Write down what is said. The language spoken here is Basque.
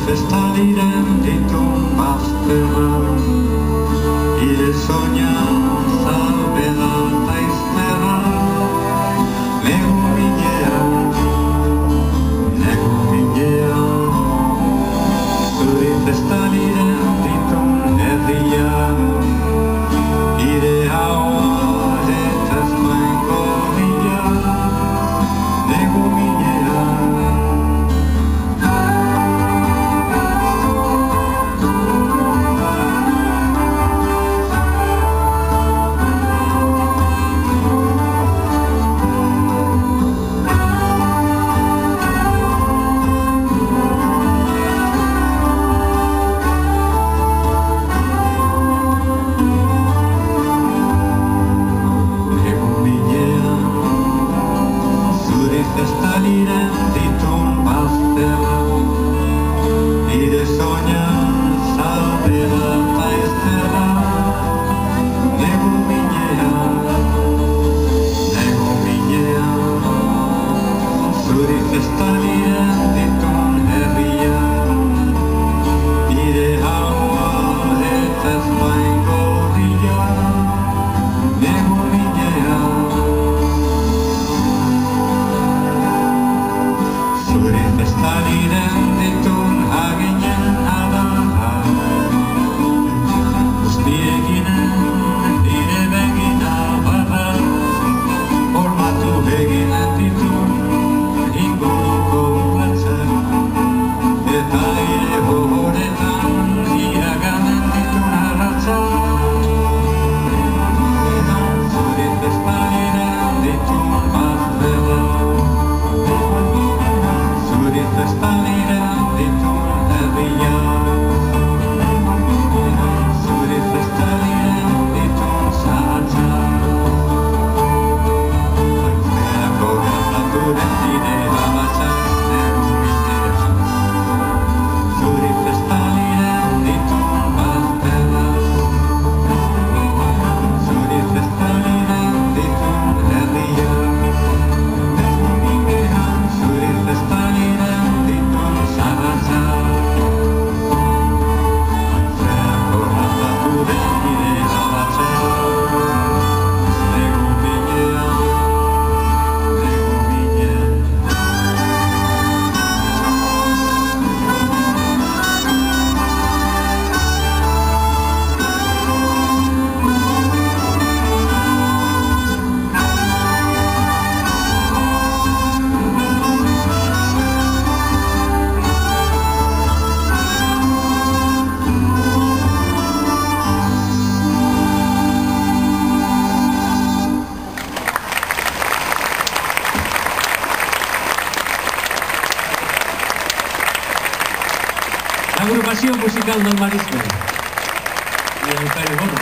festaliren ditun bazterra, ire soñanza bela eta izterra, negu minean, zuri festaliren ditun herria, ire haua eta ezmaingo ria, negu minean. Festaliren ditun bazterra, ire soñanza bela eta izterra, negu minean, zuri festaliren ditun herria, ire haua eta ezmaingo ria, negu minean. Zuri festaliren ditun haginen adarra, guztieginen nire begina barra, formatu eginen ditun inguruko platzen, eta ire horetan iraganen ditun arratza. Zuri festaliren ditun bazterra, zuri festaliren ditun herria, zuri festaliren ditun zahatza, haizmeako gazaturen nire abatza, negu minean, zuri festaliren ditun bazterra, zuri festaliren ditun herria, zuri festaliren ditun zahatza, haizmeako gazaturen nire abatza, negu minean, negu minean. L'agrupació musical del Marisme i el Pere Bono.